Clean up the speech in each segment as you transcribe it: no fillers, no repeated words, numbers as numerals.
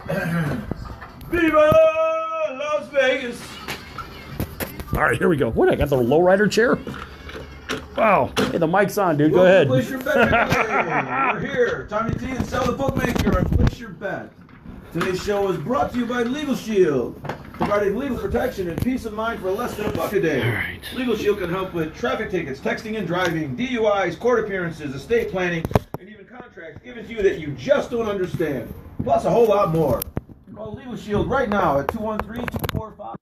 Viva Las Vegas! All right, here we go. What, I got the lowrider chair? Wow. Hey, the mic's on, dude. Go ahead. Place your bet. We're here. Tommy T and Sal the Bookmaker on Place Your Bet. Today's show is brought to you by Legal Shield, providing legal protection and peace of mind for less than $1 a day. All right. Legal Shield can help with traffic tickets, texting and driving, DUIs, court appearances, estate planning, and even contracts given to you that you just don't understand. Plus a whole lot more. Call Legal Shield right now at 213-245.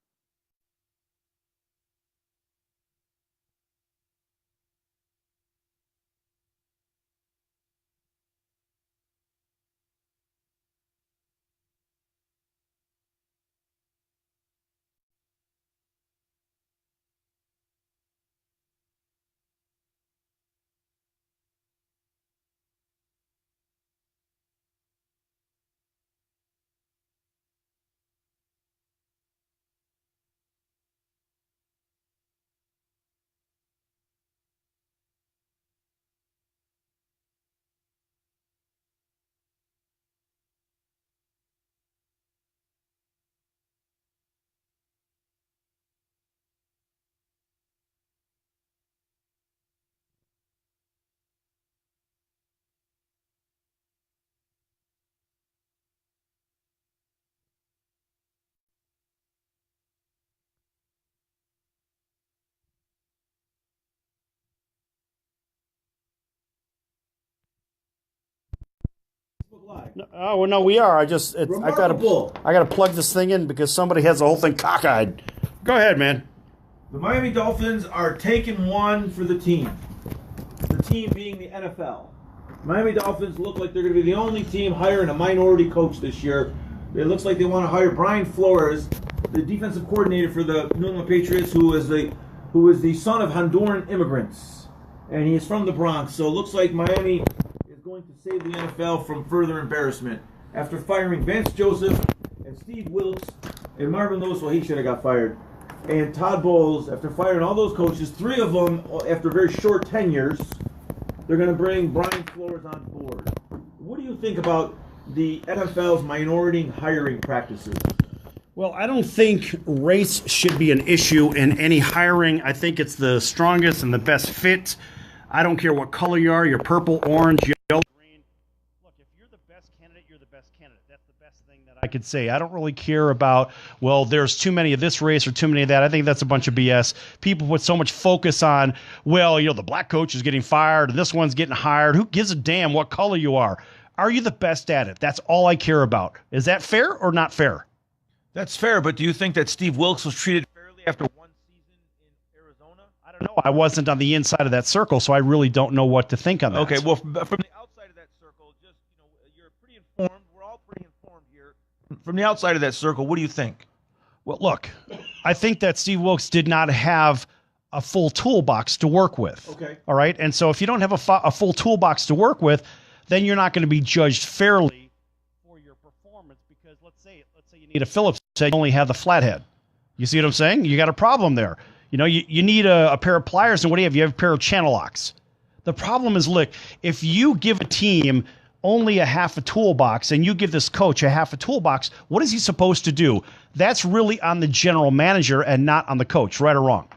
Oh, well, no, we are. I Remarkable. gotta plug this thing in because somebody has the whole thing cockeyed. Go ahead, man. The Miami Dolphins are taking one for the team. The team being the NFL. Miami Dolphins look like they're going to be the only team hiring a minority coach this year. It looks like they want to hire Brian Flores, the defensive coordinator for the New England Patriots, who is the son of Honduran immigrants, and he is from the Bronx. So it looks like Miami is going to save the NFL from further embarrassment after firing Vance Joseph and Steve Wilkes and Marvin Lewis. Well, he should have got fired. And Todd Bowles, after firing all those coaches, 3 of them after very short tenures, they're going to bring Brian Flores on board. What do you think about the NFL's minority hiring practices? Well, I don't think race should be an issue in any hiring. I think it's the strongest and the best fit. I don't care what color you are. You're purple, orange, yellow, green. Look, if you're the best candidate, you're the best candidate. That's the best thing that I could say. I don't really care about, well, there's too many of this race or too many of that. I think that's a bunch of BS. People put so much focus on, well, the black coach is getting fired and this one's getting hired. Who gives a damn what color you are? Are you the best at it? That's all I care about. Is that fair or not fair? That's fair, but do you think that Steve Wilkes was treated fairly after one season in Arizona? I don't know. I wasn't on the inside of that circle, so I really don't know what to think on that. Okay, well, from the outside of that circle, just, you're pretty informed. We're all pretty informed here. From the outside of that circle, what do you think? Well, look, I think that Steve Wilkes did not have a full toolbox to work with. Okay. All right? And so if you don't have a full toolbox to work with, then you're not going to be judged fairly for your performance because let's say you need a Phillips head, you only have the flathead. You see what I'm saying? You got a problem there. You need a pair of pliers, and what do you have? You have a pair of channel locks. The problem is, look, if you give a team only a half a toolbox and you give this coach a half a toolbox, what is he supposed to do? That's really on the general manager and not on the coach, right or wrong?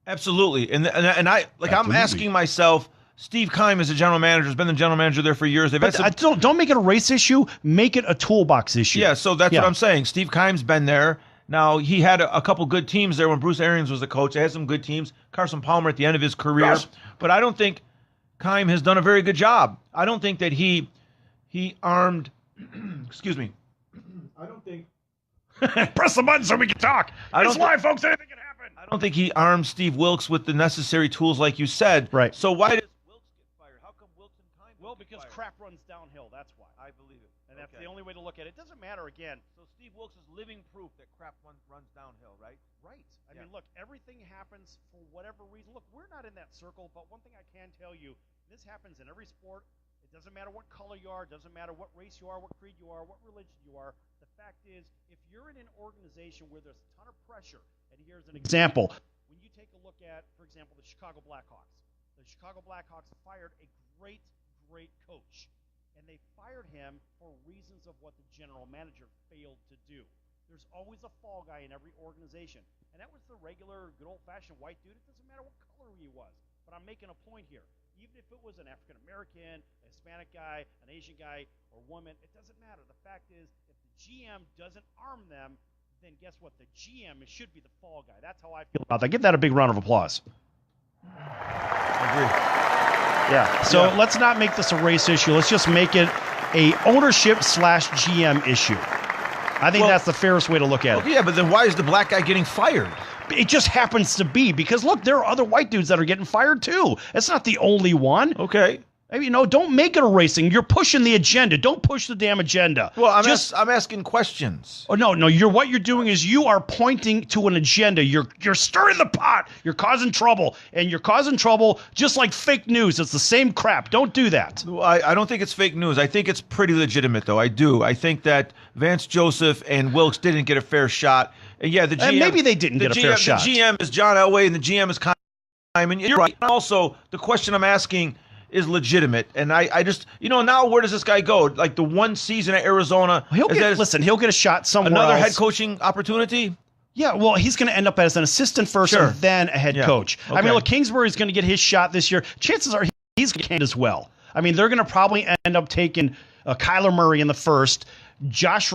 Absolutely. And I'm asking myself, Steve Keim is a general manager, has been the general manager there for years. Don't make it a race issue. Make it a toolbox issue. Yeah, so that's what I'm saying. Steve Keim's been there. Now, he had a couple good teams there when Bruce Arians was the coach. They had some good teams. Carson Palmer at the end of his career. Gosh. But I don't think Keim has done a very good job. I don't think that he armed excuse me. I don't think Press the button so we can talk. It's live, folks. Anything can happen. I don't think he armed Steve Wilkes with the necessary tools like you said. Right. So why does Wilkes get fired? How come Wilkes and Keim Well, because crap runs downhill. That's why. I believe it. And that's the only way to look at it. It doesn't matter, again. So Steve Wilkes is living proof that crap runs downhill, right? Right. I mean, look, everything happens for whatever reason. Look, we're not in that circle, but one thing I can tell you, this happens in every sport. It doesn't matter what color you are. It doesn't matter what race you are, what creed you are, what religion you are. The fact is, if you're in an organization where there's a ton of pressure, and here's an example. When you take a look at, for example, the Chicago Blackhawks. The Chicago Blackhawks fired a great coach. and they fired him for reasons of what the general manager failed to do. There's always a fall guy in every organization, and that was the regular, good old-fashioned white dude. It doesn't matter what color he was, but I'm making a point here. Even if it was an African-American, a Hispanic guy, an Asian guy, or woman, it doesn't matter. The fact is, if the GM doesn't arm them, then guess what? The GM should be the fall guy. That's how I feel about that. Give that a big round of applause. I agree. Yeah. So let's not make this a race issue. Let's just make it a ownership/GM issue. I think that's the fairest way to look at it. Yeah, but then why is the black guy getting fired? It just happens to be because, look, there are other white dudes that are getting fired too. It's not the only one. Okay. I mean, don't make it a racing. You're pushing the agenda. Don't push the damn agenda. Well, I'm asking questions. Oh no, what you're doing is you are pointing to an agenda. You're stirring the pot. You're causing trouble, and you're causing trouble just like fake news. It's the same crap. Don't do that. Well, I don't think it's fake news. I think it's pretty legitimate, though. I do. I think that Vance Joseph and Wilkes didn't get a fair shot. And yeah, the GM, and maybe they didn't get a fair shot. The GM is John Elway, and the GM is Kime. And you're right. Also, the question I'm asking is legitimate, and I just, now where does this guy go? Like the one season at Arizona, he'll get a shot somewhere another else. Head coaching opportunity. Yeah, well, he's going to end up as an assistant first and then a head coach. Okay. I mean, look, Kingsbury's going to get his shot this year. Chances are he's going to get as well. I mean, they're going to probably end up taking Kyler Murray in the first. Josh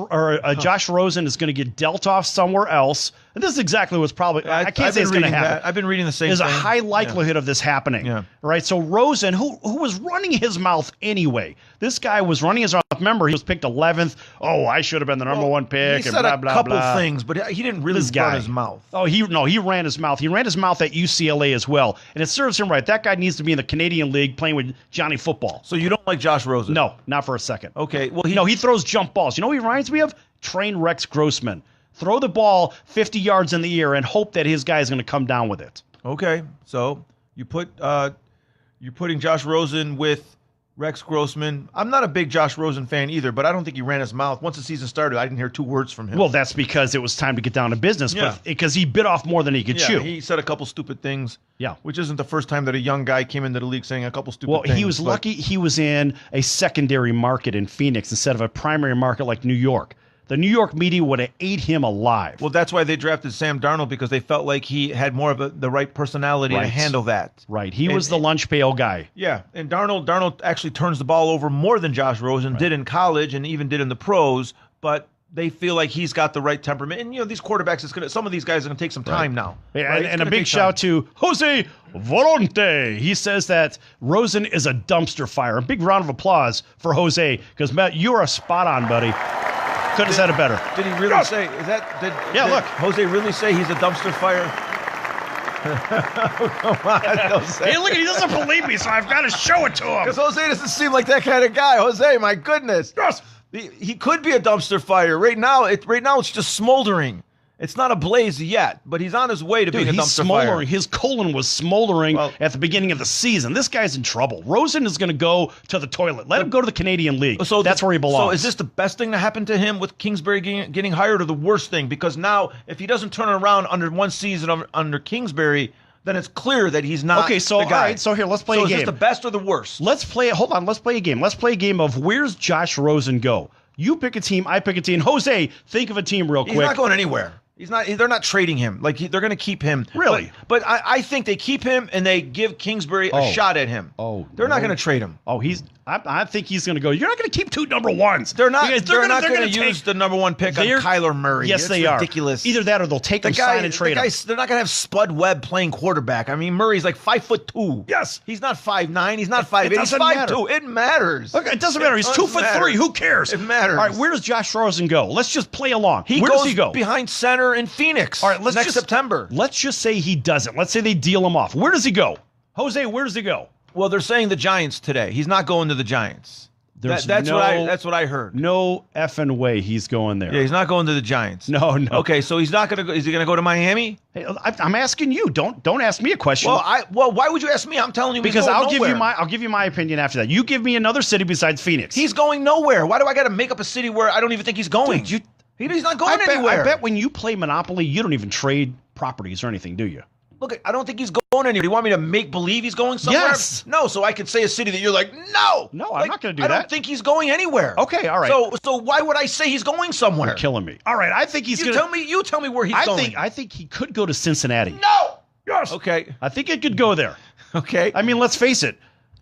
Rosen is going to get dealt off somewhere else. And this is exactly what's probably, I can't say it's going to happen. I've been reading the same There's thing. a high likelihood of this happening. Yeah. Right? So Rosen, who was running his mouth anyway. This guy was running his mouth. Remember, he was picked 11th. Oh, I should have been the number one pick. He and said blah, a blah, couple blah. things, but he didn't really run his mouth. Oh, he ran his mouth. He ran his mouth at UCLA as well. And it serves him right. That guy needs to be in the Canadian League playing with Johnny Football. So you don't like Josh Rosen? No, not for a second. Okay. Well, he throws jump balls. You know what he reminds me of? Train Rex Grossman. Throw the ball 50 yards in the air and hope that his guy is going to come down with it. Okay. So you're putting Josh Rosen with Rex Grossman. I'm not a big Josh Rosen fan either, but I don't think he ran his mouth. Once the season started, I didn't hear two words from him. Well, that's because it was time to get down to business, but because he bit off more than he could chew. He said a couple stupid things. Yeah. Which isn't the first time that a young guy came into the league saying a couple stupid things. Well, he was lucky he was in a secondary market in Phoenix instead of a primary market like New York. The New York media would have ate him alive. Well, that's why they drafted Sam Darnold, because they felt like he had more of the right personality to handle that. Right. He was the lunch pail guy. Yeah, and Darnold actually turns the ball over more than Josh Rosen did in college and even did in the pros, but they feel like he's got the right temperament. And, these quarterbacks, some of these guys are going to take some time now. Right? And a big shout to Jose Volonte. He says that Rosen is a dumpster fire. A big round of applause for Jose, because, Matt, you are spot on, buddy. Couldn't have said it better. Did he really say? Did look. Jose really say he's a dumpster fire? Come on, Jose. Hey, look, he doesn't believe me, so I've got to show it to him. Because Jose doesn't seem like that kind of guy. Jose, my goodness. Yes. He could be a dumpster fire. Right now it's just smoldering. It's not ablaze yet, but he's on his way to being a dumpster fire. His colon was smoldering at the beginning of the season. This guy's in trouble. Rosen is going to go to the toilet. Let him go to the Canadian League. So that's where he belongs. So is this the best thing to happen to him with Kingsbury getting hired, or the worst thing? Because now, if he doesn't turn it around under one season under Kingsbury, then it's clear that he's not the guy. All right, so here, let's play a game. So is this the best or the worst? Let's play a game. Let's play a game of where's Josh Rosen go? You pick a team, I pick a team. Jose, think of a team real quick. He's not going anywhere. He's not. They're not trading him. They're going to keep him. Really? But I think they keep him and they give Kingsbury a shot at him. They're not going to trade him. I think he's going to go. You're not going to keep two number ones. They're not going to use the number one pick on Kyler Murray. Yes, they are. Ridiculous. Either that or they'll take him, sign and trade him. They're not going to have Spud Webb playing quarterback. I mean, Murray's like 5'2". Yes. He's not 5'9". He's not 5'8". He's 5'2". It matters. Look, it doesn't matter. He's 2'3". Who cares? It matters. All right, where does Josh Rosen go? Let's just play along. Where does he go? Behind center in Phoenix. All right, next September. Let's just say he doesn't. Let's say they deal him off. Where does he go? Jose, where does he go? Well, they're saying the Giants today. He's not going to the Giants. That's what I heard. No effing way he's going there. Yeah, he's not going to the Giants. No. Okay, so he's not going to go. Is he going to go to Miami? Hey, I'm asking you. Don't ask me a question. Well, why would you ask me? I'm telling you because I'll give you my opinion after that. You give me another city besides Phoenix. He's going nowhere. Why do I got to make up a city where I don't even think he's going? Dude, he's not going anywhere. I bet when you play Monopoly, you don't even trade properties or anything, do you? Look, I don't think he's going anywhere. You want me to make believe he's going somewhere? Yes. No, so I could say a city that you're like, no. No, I'm not going to do I that. don't think he's going anywhere. Okay, all right. So why would I say he's going somewhere? You're killing me. All right, I think he's going to... You tell me where he's going. I think he could go to Cincinnati. No! Yes! Okay. I think it could go there. Okay. I mean, let's face it.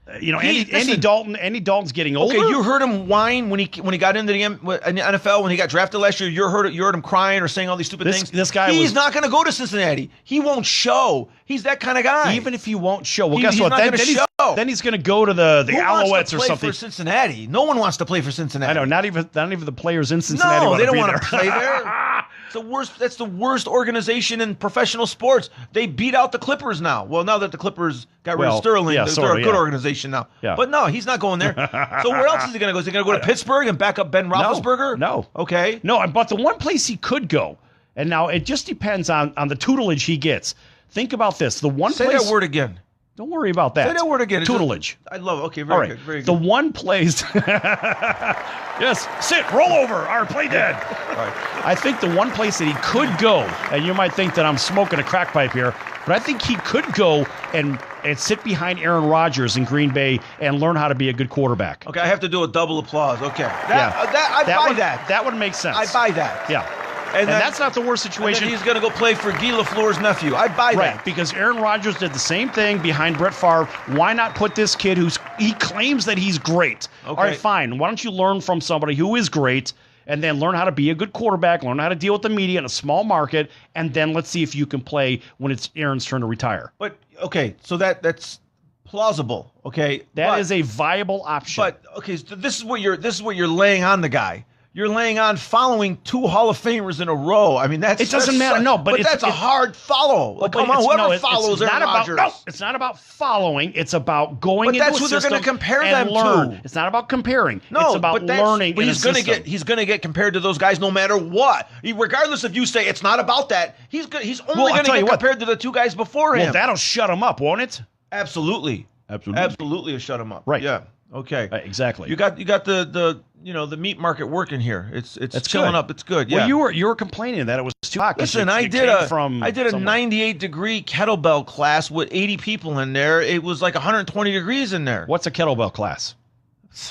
Andy Dalton's getting older. Okay, you heard him whine when he got into the NFL when he got drafted last year. You heard him crying or saying all these stupid things. He's not going to go to Cincinnati. He won't show. He's that kind of guy. Even if he won't show, well, guess he's what? Not Then he's going to go to the Alouettes or something. For Cincinnati. No one wants to play for Cincinnati. I know. Not even the players in Cincinnati. No, they don't want to play there. That's the worst organization in professional sports. They beat out the Clippers now. Well, now that the Clippers got rid of Sterling, they're a good organization now. Yeah. But no, he's not going there. So where else is he going to go? Is he going to go to Pittsburgh and back up Ben Roethlisberger? No. Okay. No, but the one place he could go, and now it just depends on the tutelage he gets. Think about this. The one place. Say that word again. Don't worry about that. Say that word again. Tutelage. I love it. Okay, very good. Very good. The one place. Yes, sit, roll over, or play dead. All right. I think the one place that he could go, and you might think that I'm smoking a crack pipe here, but I think he could go and sit behind Aaron Rodgers in Green Bay and learn how to be a good quarterback. Okay, I have to do a double applause. Okay. I buy that. That would make sense. I buy that. Yeah. And that's not the worst situation. And then he's going to go play for Guy Lafleur's nephew. I buy that. Right, because Aaron Rodgers did the same thing behind Brett Favre. Why not put this kid he claims that he's great? Okay. All right, fine. Why don't you learn from somebody who is great and then learn how to be a good quarterback, learn how to deal with the media in a small market, and then let's see if you can play when it's Aaron's turn to retire. But, okay, so that's plausible, okay? That is a viable option. But, okay, so this is what you're laying on the guy. You're laying on following 2 Hall of Famers in a row. I mean, it doesn't matter. No, but that's a hard follow. Come on, whoever follows Aaron Rodgers. No, it's not about following. It's about going into a system. But that's who they're going to compare them to. It's not about comparing. No, it's about learning. But he's going to get compared to those guys no matter what. Regardless if you say it's not about that, he's only going to get compared to the 2 guys before him. Well, that'll shut him up, won't it? Absolutely. Absolutely, it'll shut him up. Right. Yeah. Okay. Exactly. You got the meat market working here. It's filling up. It's good. Yeah. Well, you were complaining that it was too hot. Listen, I did a 98-degree kettlebell class with 80 people in there. It was like 120 degrees in there. What's a kettlebell class?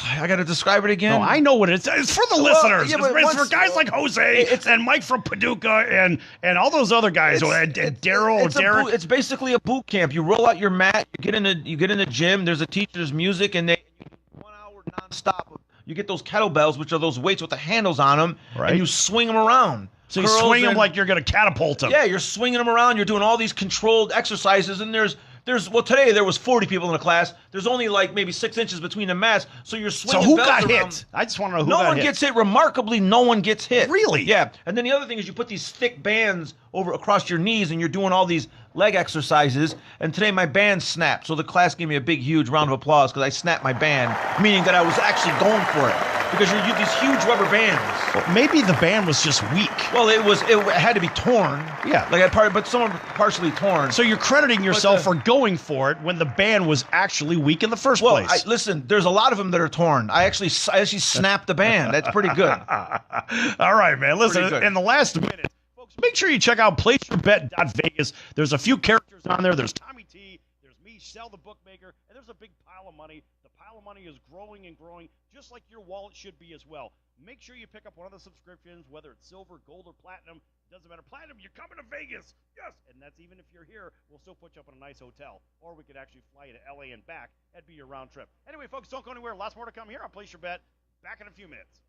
I got to describe it again. No, I know what it is. It's for the listeners. Yeah, it's for guys like Jose and Mike from Paducah and all those other guys. Daryl. It's basically a boot camp. You roll out your mat. You get in the gym. There's a teacher. There's music, and 1 hour nonstop. You get those kettlebells, which are those weights with the handles on them, and you swing them around. So you swing them like you're going to catapult them. Yeah, you're swinging them around. You're doing all these controlled exercises, and today there was 40 people in the class. There's only like maybe 6 inches between the mats, so you're swinging. So who bells got around. hit? I just want to know who got hit. No one gets hit. Remarkably, no one gets hit. Really? Yeah. And then the other thing is you put these thick bands across your knees, and you're doing all these leg exercises. And today my band snapped, so the class gave me a big, huge round of applause because I snapped my band, meaning that I was actually going for it. Because you use these huge rubber bands. Well, maybe the band was just weak. Well, it had to be torn. Yeah. But some are partially torn. So you're crediting yourself for going for it when the band was actually weak in the first place. Listen, there's a lot of them that are torn. I actually snapped the band. That's pretty good. All right, man. Listen, in the last minute, folks, make sure you check out placeyourbet.vegas. There's a few characters on there. There's Tommy T. There's me, Sal the Bookmaker, and there's a big pile of money. The pile of money is growing and growing, just like your wallet should be as well. Make sure you pick up one of the subscriptions, whether it's silver, gold, or platinum. Doesn't matter. Platinum, you're coming to Vegas. Yes. And that's even if you're here, we'll still put you up in a nice hotel. Or we could actually fly you to LA and back. That'd be your round trip. Anyway, folks, don't go anywhere. Lots more to come here on Place Your Bet. Back in a few minutes.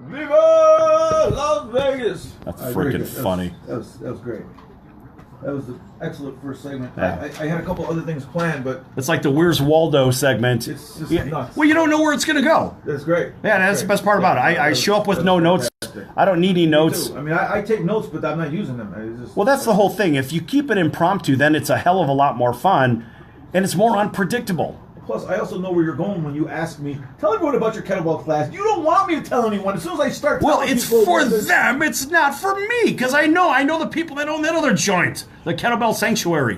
Viva Las Vegas! That's freaking funny. That was great. That was an excellent first segment. Yeah. I had a couple other things planned, but it's like the Where's Waldo segment. It's just nuts. Well, you don't know where it's going to go. That's great. Yeah, that's the best part about it. I show up with no notes. I don't need any notes. I mean, I take notes, but I'm not using them. Well, that's the whole thing. If you keep it impromptu, then it's a hell of a lot more fun, and it's more unpredictable. Plus, I also know where you're going when you ask me, tell everyone about your kettlebell class. You don't want me to tell anyone. As soon as I start telling people... Well, it's for them. It's not for me, because I know the people that own that other joint, the Kettlebell Sanctuary.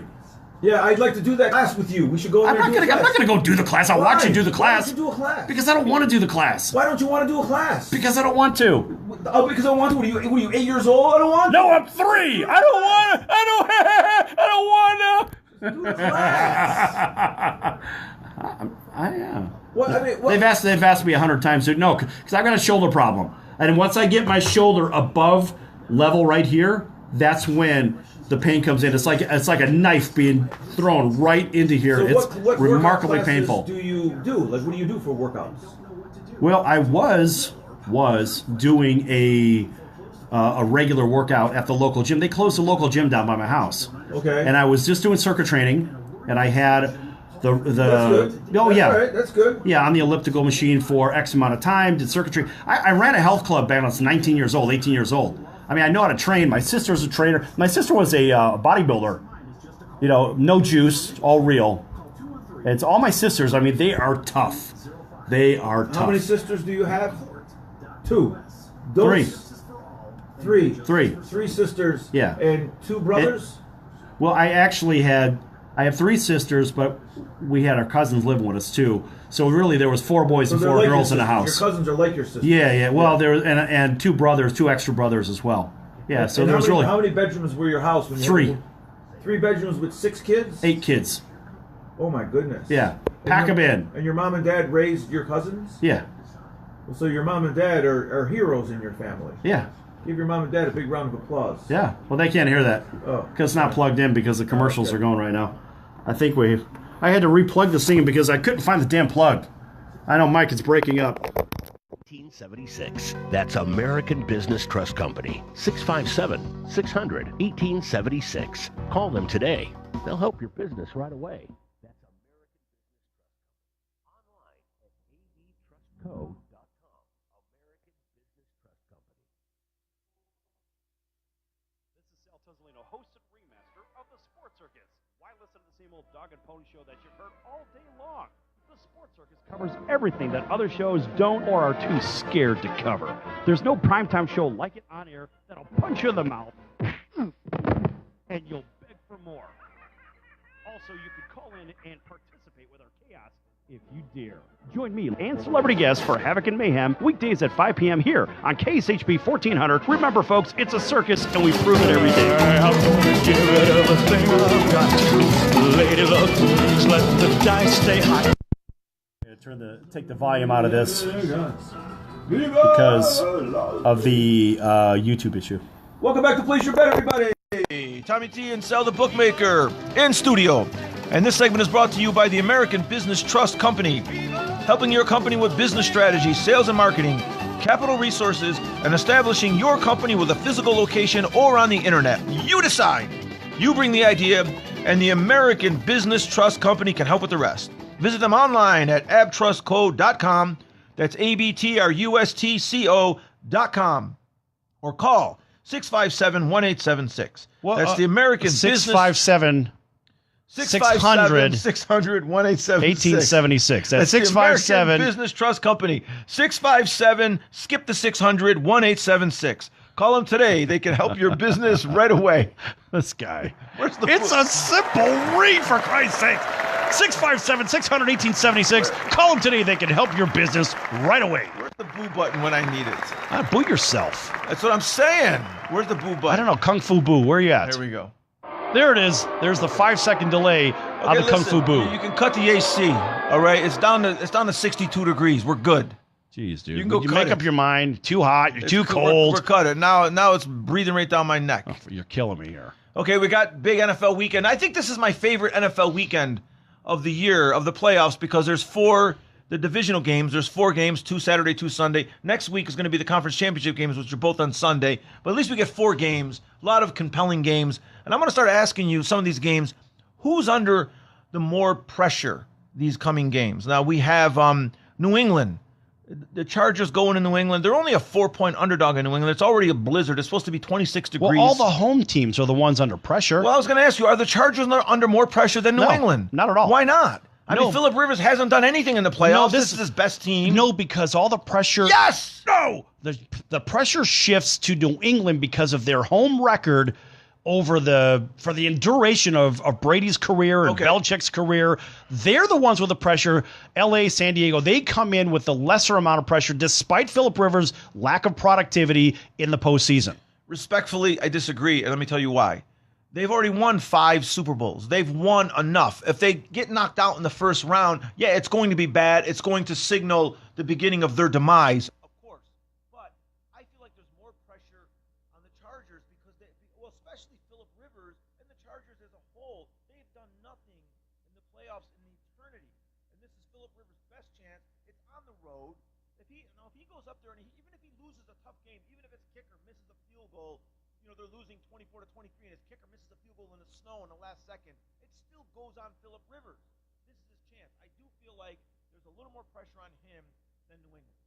Yeah, I'd like to do that class with you. We should go. I'm not gonna go do the class. I'll watch you do the class. Why don't you do a class? Because I don't want to do the class. Why don't you want to do a class? Because I don't want to. Oh, because I want to. What are you 8 years old? I don't want to. No, I'm 3. I don't want to. I don't want to. Do the class. I am. What, I mean, what? They've asked me 100 times. No, because I've got a shoulder problem, and once I get my shoulder above level right here, that's when the pain comes in. It's like a knife being thrown right into here. So it's what remarkably workout painful. classes do you do? Like, what do you do for workouts? Well, I was doing a regular workout at the local gym. They closed the local gym down by my house. Okay. And I was just doing circuit training, and I had the That's good. oh yeah, all right. That's good. yeah, on the elliptical machine for X amount of time. Did circuitry. I ran a health club back when I was 19 years old, 18 years old. I mean, I know how to train. My sister's a trainer. My sister was a bodybuilder. You know, no juice, all real. It's all my sisters. I mean, they are tough. They are tough. How many sisters do you have? 2. Three. 3 sisters. Yeah. And 2 brothers. Well, I have 3 sisters, but we had our cousins living with us too. So really, there was 4 boys and 4 girls in the house. Your cousins are like your sisters. Yeah. Well, there was and 2 brothers, 2 extra brothers as well. Yeah. So and there was really how many bedrooms were your house? When 3. 3 bedrooms with 6 kids. 8 kids. Oh my goodness. Yeah. Pack them in. And your mom and dad raised your cousins? Yeah. Well, so your mom and dad are heroes in your family. Yeah. Give your mom and dad a big round of applause. Yeah. Well, they can't hear that Oh. because it's not plugged in because the commercials are going right now. I had to replug this thing because I couldn't find the damn plug. I know, Mike, it's breaking up. 1876. That's American Business Trust Company. 657-600-1876. Call them today. They'll help your business right away. That's American Business Trust Company. Online at abtrustco.com. American Business Trust Company. This is Sal host and remaster of the Sports Circus. Why listen to the same old dog and pony show that you've heard all day long? The Sports Circus covers everything that other shows don't or are too scared to cover. There's no primetime show like it on air that'll punch you in the mouth and you'll beg for more. Also, you can call in and participate with our chaos if you dare. Join me and celebrity guests for Havoc and Mayhem weekdays at 5 p.m. here on KSHB 1400. Remember, folks, it's a circus, and we prove it every day. I'm gonna give it everything I've got. Lady luck, please let the dice stay high. Take the volume out of this because of the YouTube issue. Welcome back to Place Your Bet, everybody. Tommy T and Sal the Bookmaker in studio. And this segment is brought to you by the American Business Trust Company, helping your company with business strategy, sales and marketing, capital resources, and establishing your company with a physical location or on the internet. You decide. You bring the idea, and the American Business Trust Company can help with the rest. Visit them online at abtrustco.com. That's ABTRUSTCO.com. Or call 657-1876. That's the American Business... 657... 657-600-1876. That's 657 Business Trust Company. 657 skip the 600-1876. Call them today. They can help your business right away. This guy. It's a simple read, for Christ's sake. 657-600-1876. Call them today. They can help your business right away. Where's the boo button when I need it? Boo yourself. That's what I'm saying. Where's the boo button? I don't know. Kung Fu Boo. Where are you at? There we go. There it is. There's the 5-second delay on the Kung Fu Boo. You can cut the AC. All right, it's down to 62 degrees. We're good. Jeez, dude. You can go you cut make it. up your mind. Too hot. You're too cold. We're cut it. Now it's breathing right down my neck. Oh, you're killing me here. Okay, we got big NFL weekend. I think this is my favorite NFL weekend of the year, of the playoffs, because there's the divisional games. There's 4 games, 2 Saturday, 2 Sunday. Next week is going to be the conference championship games, which are both on Sunday. But at least we get 4 games, a lot of compelling games. And I'm going to start asking you some of these games, who's under the more pressure these coming games? Now, we have New England. The Chargers going in New England. They're only a 4-point underdog in New England. It's already a blizzard. It's supposed to be 26 degrees. Well, all the home teams are the ones under pressure. Well, I was going to ask you, are the Chargers under more pressure than New England? Not at all. Why not? I mean, Phillip Rivers hasn't done anything in the playoffs. No, this is his best team. No, because all the pressure... Yes! No! The pressure shifts to New England because of their home record for the duration of Brady's career and Belichick's career. They're the ones with the pressure. LA, San Diego, they come in with the lesser amount of pressure despite Phillip Rivers' lack of productivity in the postseason. Respectfully, I disagree, and let me tell you why. They've already won 5 Super Bowls. They've won enough. If they get knocked out in the first round, yeah, it's going to be bad. It's going to signal the beginning of their demise. Of course. But I feel like there's more pressure on the Chargers because especially Phillip Rivers and the Chargers as a whole, they've done nothing in the playoffs in eternity. And this is Phillip Rivers' best chance. It's on the road. If he goes up there and even if he loses a tough game, even if his kicker misses a field goal, they're losing 24-23 and his kicker misses a field goal in the snow in the last second, it still goes on Phillip Rivers. This is his chance. I do feel like there's a little more pressure on him than New England.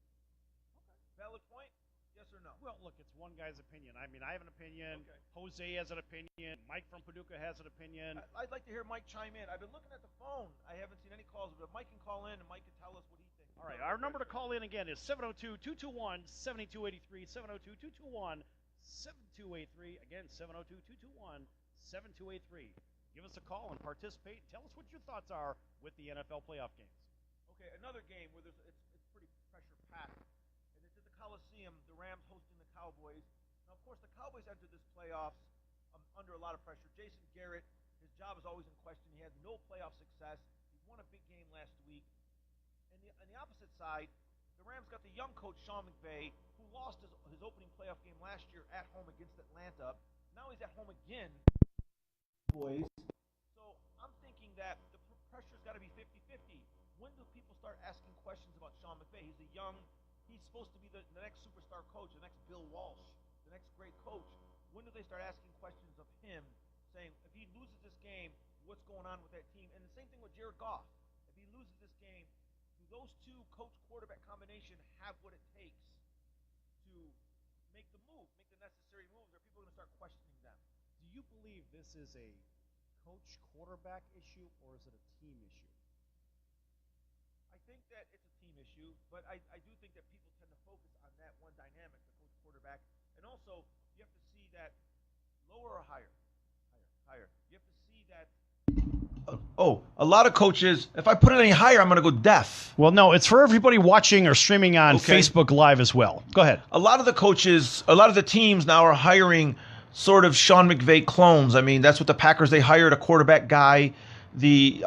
Okay. Valid point? Yes or no? Well, look, it's one guy's opinion. I mean, I have an opinion. Okay. Jose has an opinion. Mike from Paducah has an opinion. I'd like to hear Mike chime in. I've been looking at the phone. I haven't seen any calls, but Mike can call in and Mike can tell us what he thinks. All right, our number to call in again is 702-221-7283, 702-221-7283. Again, 702-221-7283. Give us a call and participate. Tell us what your thoughts are with the NFL playoff games. Okay, another game where it's pretty pressure-packed. And it's at the Coliseum, the Rams hosting the Cowboys. Now, of course, the Cowboys entered this playoffs under a lot of pressure. Jason Garrett, his job is always in question. He had no playoff success. He won a big game last week. And on the opposite side, the Rams got the young coach, Sean McVay, who lost his opening playoff game last year at home against Atlanta. Now he's at home again. Boys. So I'm thinking that the pressure's got to be 50-50. When do people start asking questions about Sean McVay? He's supposed to be the next superstar coach, the next Bill Walsh, the next great coach. When do they start asking questions of him, saying, if he loses this game, what's going on with that team? And the same thing with Jared Goff. If he loses this game, those two coach-quarterback combination have what it takes to make the necessary moves, or people are going to start questioning them. Do you believe this is a coach-quarterback issue, or is it a team issue? I think that it's a team issue, but I do think that people tend to focus on that one dynamic, the coach-quarterback. And also, you have to see that lower or higher? Higher. You have to see that a lot of coaches, if I put it any higher, I'm going to go deaf. Well, no, it's for everybody watching or streaming on Facebook Live as well. Go ahead. A lot of the coaches, a lot of the teams now are hiring sort of Sean McVay clones. I mean, that's what the Packers, they hired a quarterback guy. The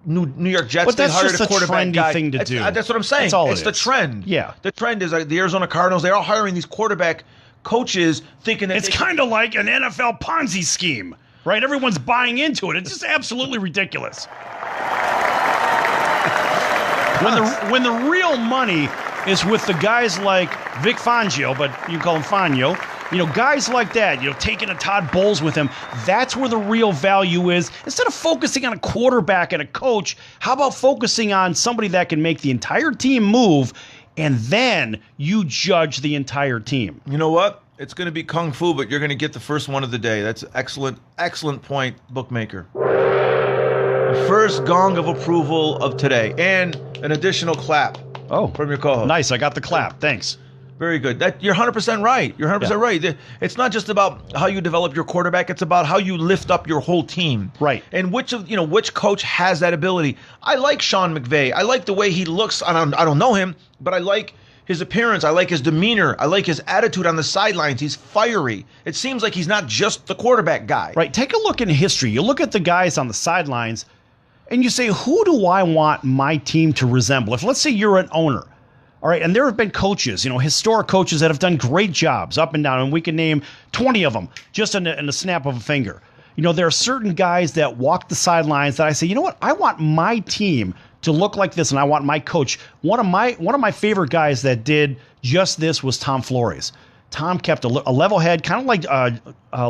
New York Jets, they hired a quarterback guy. Thing to do. That's what I'm saying. It's the trend. Yeah. The trend is the Arizona Cardinals, they're all hiring these quarterback coaches thinking that it's kind of like an NFL Ponzi scheme. Right? Everyone's buying into it. It's just absolutely ridiculous. When the real money is with the guys like Vic Fangio, but you can call him Fangio, guys like that, taking a Todd Bowles with him, that's where the real value is. Instead of focusing on a quarterback and a coach, how about focusing on somebody that can make the entire team move, and then you judge the entire team? You know what? It's going to be kung fu, but you're going to get the first one of the day. That's excellent point, Bookmaker. The first gong of approval of today, and an additional clap. From your co-host. Nice. I got the clap. Thanks. Very good. You're 100% right. You're 100% right. It's not just about how you develop your quarterback. It's about how you lift up your whole team. Right. And which coach has that ability. I like Sean McVay. I like the way he looks. I don't know him, but I like his appearance. I like his demeanor. I like his attitude on the sidelines. He's fiery. It seems like he's not just the quarterback guy. Right. Take a look in history. You look at the guys on the sidelines, and you say, who do I want my team to resemble? If let's say you're an owner, all right, and there have been coaches, historic coaches that have done great jobs up and down, and we can name 20 of them just in the snap of a finger. There are certain guys that walk the sidelines that I say, you know what? I want my team to look like this, and I want my coach. One of my favorite guys that did just this was Tom Flores. Tom kept a level head, kind of like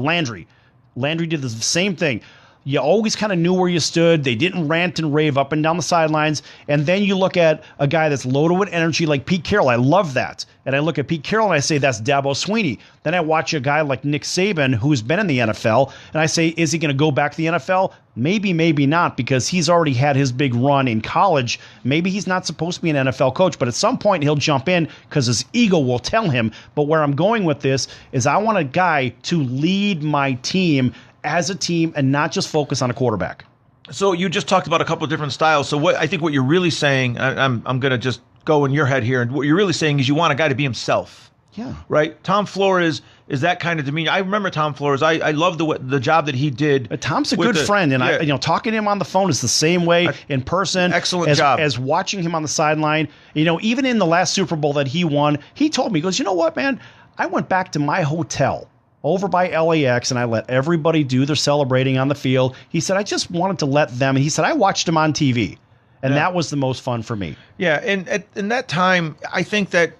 Landry. Landry did the same thing. You always kind of knew where you stood. They didn't rant and rave up and down the sidelines. And then you look at a guy that's loaded with energy like Pete Carroll. I love that. And I look at Pete Carroll and I say, that's Dabo Swinney. Then I watch a guy like Nick Saban, who's been in the NFL, and I say, is he going to go back to the NFL? Maybe, maybe not, because he's already had his big run in college. Maybe he's not supposed to be an NFL coach, but at some point he'll jump in because his ego will tell him. But where I'm going with this is I want a guy to lead my team as a team and not just focus on a quarterback. So you just talked about a couple of different styles. So I think what you're really saying, I'm going to just go in your head here, and what you're really saying is you want a guy to be himself. Yeah. Right? Tom Flores is that kind of demeanor. I remember Tom Flores. I love the job that he did. Tom's a good friend, and yeah. Talking to him on the phone is the same way in person. Excellent job. As watching him on the sideline. Even in the last Super Bowl that he won, he told me, he goes, you know what, man? I went back to my hotel over by LAX, and I let everybody do their celebrating on the field. He said, I just wanted to let them, and he said, I watched him on TV, and that was the most fun for me. Yeah, and in that time, I think that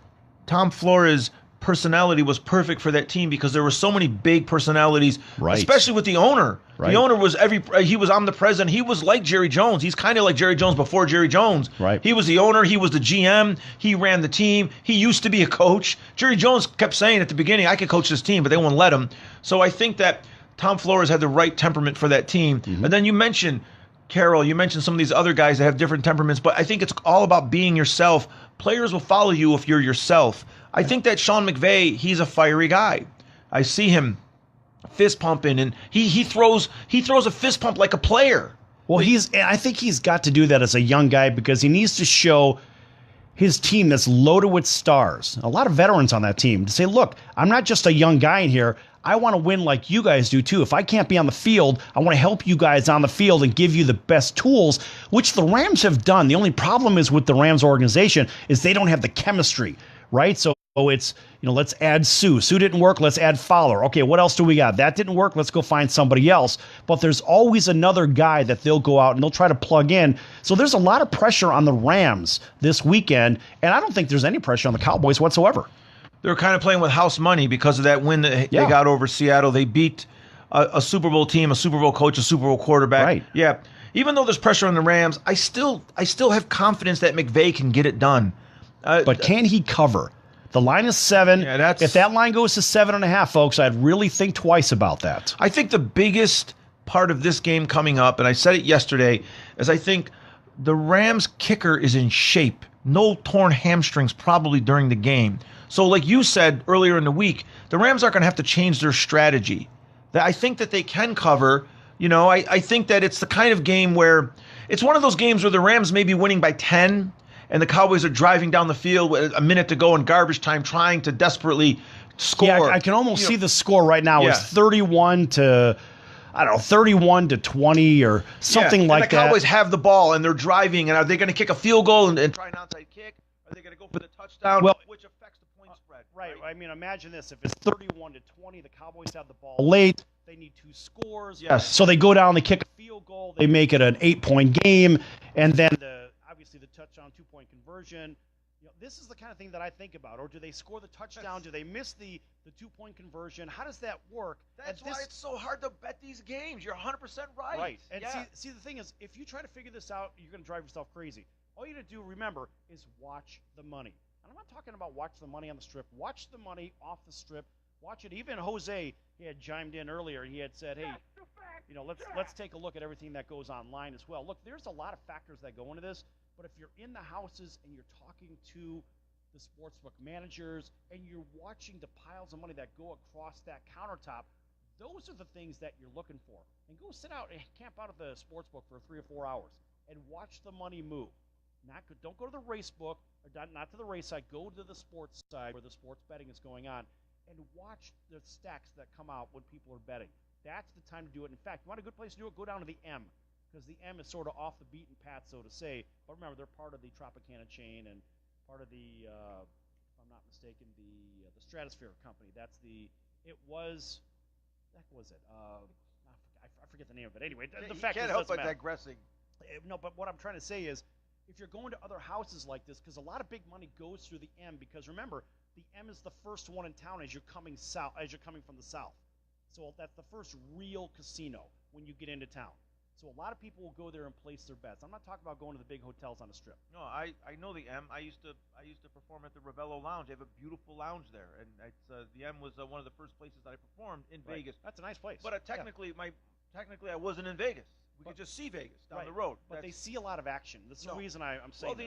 Tom Flores' personality was perfect for that team because there were so many big personalities, right, especially with the owner. Right. The owner was he was omnipresent. He was like Jerry Jones. He's kind of like Jerry Jones before Jerry Jones. Right. He was the owner. He was the GM. He ran the team. He used to be a coach. Jerry Jones kept saying at the beginning, I could coach this team, but they wouldn't let him. So I think that Tom Flores had the right temperament for that team. Mm-hmm. And then you mentioned Carroll, you mentioned some of these other guys that have different temperaments, but I think it's all about being yourself. Players will follow you if you're yourself. I think that Sean McVay, he's a fiery guy. I see him fist pumping, and he throws a fist pump like a player. Well, I think he's got to do that as a young guy because he needs to show his team that's loaded with stars, a lot of veterans on that team, to say, look, I'm not just a young guy in here. I want to win like you guys do too. If I can't be on the field, I want to help you guys on the field and give you the best tools, which the Rams have done. The only problem is with the Rams organization is they don't have the chemistry, right? So it's, let's add Sue. Sue didn't work. Let's add Fowler. Okay, what else do we got? That didn't work. Let's go find somebody else. But there's always another guy that they'll go out and they'll try to plug in. So there's a lot of pressure on the Rams this weekend, and I don't think there's any pressure on the Cowboys whatsoever. They're kind of playing with house money because of that win that they got over Seattle. They beat a Super Bowl team, a Super Bowl coach, a Super Bowl quarterback. Right. Yeah. Even though there's pressure on the Rams, I still have confidence that McVay can get it done. But can he cover? The line is 7. Yeah, if that line goes to 7.5, folks, I'd really think twice about that. I think the biggest part of this game coming up, and I said it yesterday, is I think the Rams kicker is in shape. No torn hamstrings probably during the game. So like you said earlier in the week, the Rams aren't going to have to change their strategy. I think that they can cover. I think that it's the kind of game where it's one of those games where the Rams may be winning by 10 and the Cowboys are driving down the field with a minute to go in garbage time trying to desperately score. Yeah, I can almost see the score right now. Yeah. It's 31 to 20 or something like that. The Cowboys have the ball and they're driving, and are they going to kick a field goal and try an onside kick? Are they going to go for the touchdown? Well, which affects the point spread. Right. I mean, imagine this. If it's 31 to 20, the Cowboys have the ball late. They need 2 scores. Yes. So they go down, they kick a field goal. They make it an 8-point game. And then obviously the touchdown 2-point conversion. This is the kind of thing that I think about. Or do they score the touchdown? Do they miss the 2-point conversion? How does that work? That's why it's so hard to bet these games. You're 100% right. Right. And see, the thing is, if you try to figure this out, you're going to drive yourself crazy. All you got to do, remember, is watch the money. And I'm not talking about watch the money on the strip. Watch the money off the strip. Watch it. Even Jose, he had chimed in earlier. He had said, hey, let's take a look at everything that goes online as well. Look, there's a lot of factors that go into this. But if you're in the houses and you're talking to the sportsbook managers and you're watching the piles of money that go across that countertop, those are the things that you're looking for. And go sit out and camp out at the sportsbook for 3 or 4 hours and watch the money move. Don't go to the race book, or not to the race side. Go to the sports side where the sports betting is going on and watch the stacks that come out when people are betting. That's the time to do it. In fact, you want a good place to do it? Go down to the M, because the M is sort of off the beaten path, so to say. But remember, they're part of the Tropicana chain and part of the, if I'm not mistaken, the Stratosphere company. I forget the name of it. Anyway, the fact is, can't help but digressing. No, but what I'm trying to say is, if you're going to other houses like this, because a lot of big money goes through the M, because remember, the M is the first one in town as you're coming south, as you're coming from the south. So that's the first real casino. when you get into town. So a lot of people will go there and place their bets. I'm not talking about going to the big hotels on the strip. No, I know the M. I used to perform at the Ravello Lounge. They have a beautiful lounge there, and it's the M was one of the first places that I performed in Vegas. That's a nice place. But technically I wasn't in Vegas. We could just see Vegas down the road. But they see a lot of action. That's the reason I'm saying. Well,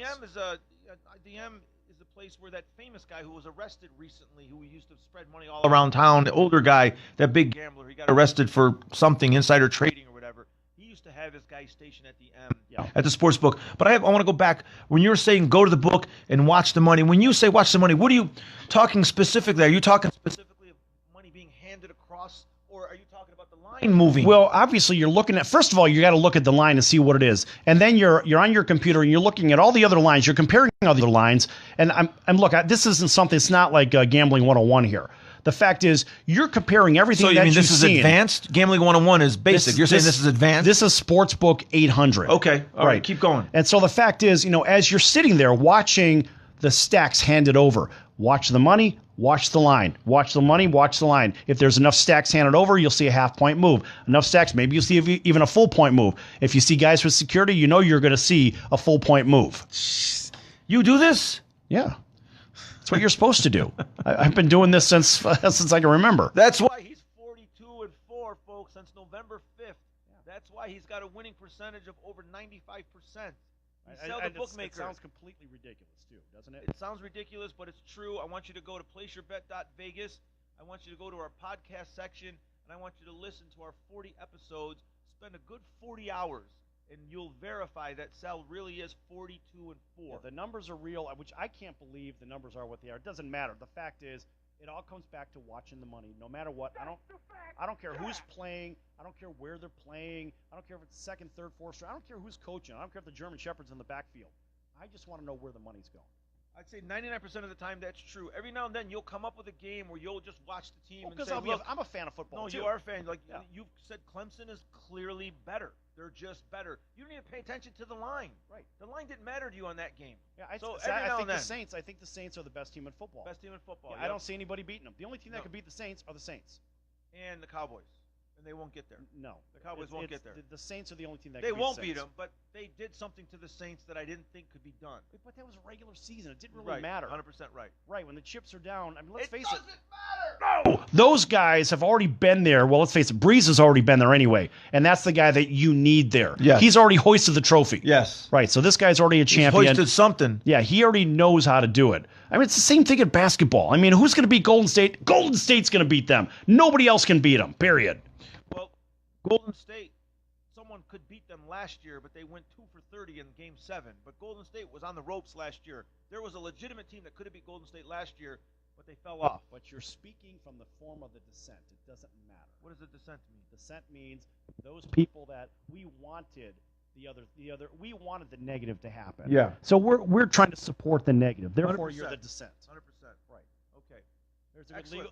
the M is a place where that famous guy who was arrested recently, who used to spread money all around town, the older guy, that big gambler, he got arrested for something, insider trading or whatever. He used to have his guy stationed at the M, at the sports book. But I want to go back. When you're saying go to the book and watch the money, when you say watch the money, what are you talking specifically? Are you talking specifically of money being handed across, or are you talking about the line moving? Well, obviously you're looking at, first of all, you got to look at the line and see what it is. And then you're on your computer and you're looking at all the other lines. You're comparing all the other lines. And look, this isn't something, it's not like gambling 101 here. The fact is, you're comparing everything. So you mean this is advanced? Gambling 101 is basic. You're saying this is advanced? This is Sportsbook 800. Okay. All right. Keep going. And so the fact is, as you're sitting there watching the stacks handed over, watch the money, watch the line. Watch the money, watch the line. If there's enough stacks handed over, you'll see a half-point move. Enough stacks, maybe you'll see even a full-point move. If you see guys with security, you know you're going to see a full-point move. You do this? Yeah. That's what you're supposed to do. I've been doing this since I can remember. That's why he's 42-4, folks, since November 5th. That's why he's got a winning percentage of over 95%. Sal The Bookmaker. It sounds completely ridiculous, too, doesn't it? It sounds ridiculous, but it's true. I want you to go to placeyourbet.vegas. I want you to go to our podcast section, and I want you to listen to our 40 episodes. Spend a good 40 hours, and you'll verify that Sal really is 42-4. Yeah, the numbers are real, which I can't believe the numbers are what they are. It doesn't matter. The fact is, it all comes back to watching the money, no matter what. I don't care who's playing. I don't care where they're playing. I don't care if it's second, third, fourth string. I don't care who's coaching. I don't care if the German Shepherd's in the backfield. I just want to know where the money's going. I'd say 99% of the time that's true. Every now and then you'll come up with a game where you'll just watch the team and say, look, I'm a fan of football, too. No, you are a fan. Like you've said, Clemson is clearly better. They're just better. You don't even pay attention to the line. Right. The line didn't matter to you on that game. Yeah, I think the Saints are the best team in football. Best team in football. Yeah, I don't see anybody beating them. The only team that can beat the Saints are the Saints. And the Cowboys. And they won't get there. No. The Cowboys won't get there. The Saints are the only team that can beat the Saints. They won't beat them, but they did something to the Saints that I didn't think could be done. But that was a regular season. It didn't really matter. 100% right. Right, when the chips are down. I mean, let's face it. It doesn't matter! No! Those guys have already been there. Well, let's face it. Breeze has already been there anyway. And that's the guy that you need there. Yes. He's already hoisted the trophy. Yes. Right, so this guy's already a champion. He's hoisted something. Yeah, he already knows how to do it. I mean, it's the same thing in basketball. I mean, who's going to beat Golden State? Golden State's going to beat them. Nobody else can beat them, period. Well, Golden State, someone could beat them last year, but they went 2 for 30 in Game 7. But Golden State was on the ropes last year. There was a legitimate team that could have beat Golden State last year, but they fell off. But you're speaking from the form of the dissent. It doesn't matter. What does the dissent mean? Dissent means those people that we wanted we wanted the negative to happen. Yeah. So we're trying to support the negative. Therefore, 100%. you're the dissent. 100%. Right. Okay.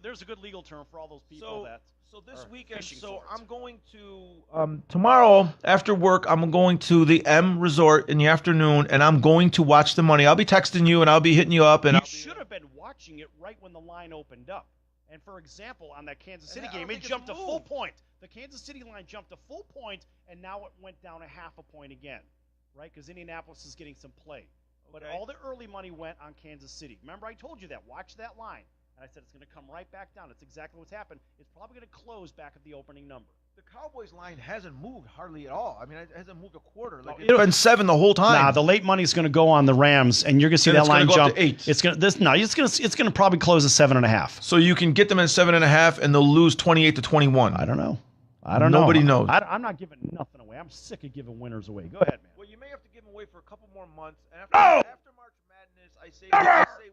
There's a good legal term for all those people So this weekend, swords. I'm going to tomorrow after work. I'm going to the M Resort in the afternoon, and I'm going to watch the money. I'll be texting you, and I'll be hitting you up. And you should have been watching it right when the line opened up. And for example, on that Kansas City game, it jumped a full point. The Kansas City line jumped a full point, and now it went down a half a point again, right? Because Indianapolis is getting some play. But all the early money went on Kansas City. Remember, I told you that. Watch that line. And I said it's going to come right back down. It's exactly what's happened. It's probably going to close back at the opening number. The Cowboys line hasn't moved hardly at all. I mean, it hasn't moved a quarter. Like it's been 7 the whole time. Nah, the late money's going to go on the Rams, and you're going to see that line jump. To 8. It's going to probably close at 7.5. So you can get them at 7.5, and they'll lose 28-21. I don't know. Nobody knows. I'm not giving nothing away. I'm sick of giving winners away. Go ahead, man. Well, you may have to give them away for a couple more months. And after March Madness, I say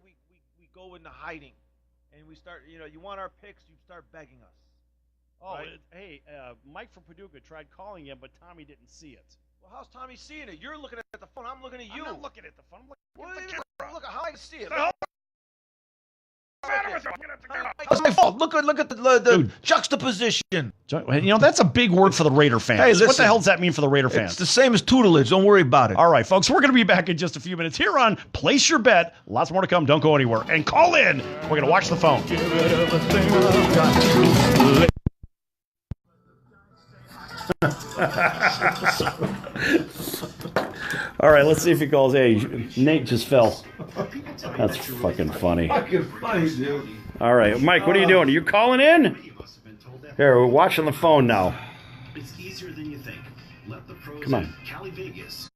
we go into hiding, and we start. You want our picks, you start begging us. Oh, right? Mike from Paducah tried calling him, but Tommy didn't see it. Well, how's Tommy seeing it? You're looking at the phone. I'm looking at you. I'm not looking at the phone. I'm looking at the camera. Look at how I see it. That's my fault. Look at the juxtaposition. That's a big word for the Raider fans. Hey, listen, what the hell does that mean for the Raider fans? It's the same as tutelage. Don't worry about it. All right, folks, we're going to be back in just a few minutes here on Place Your Bet. Lots more to come. Don't go anywhere. And call in. We're going to watch the phone. Give it everything I've got to. All right, let's see if he calls. Hey, Nate just fell. That's fucking funny. Fucking funny, dude. All right, Mike, what are you doing? Are you calling in? Here, we're watching the phone now. It's easier than you think. Let the pros Come on. Cali Vegas.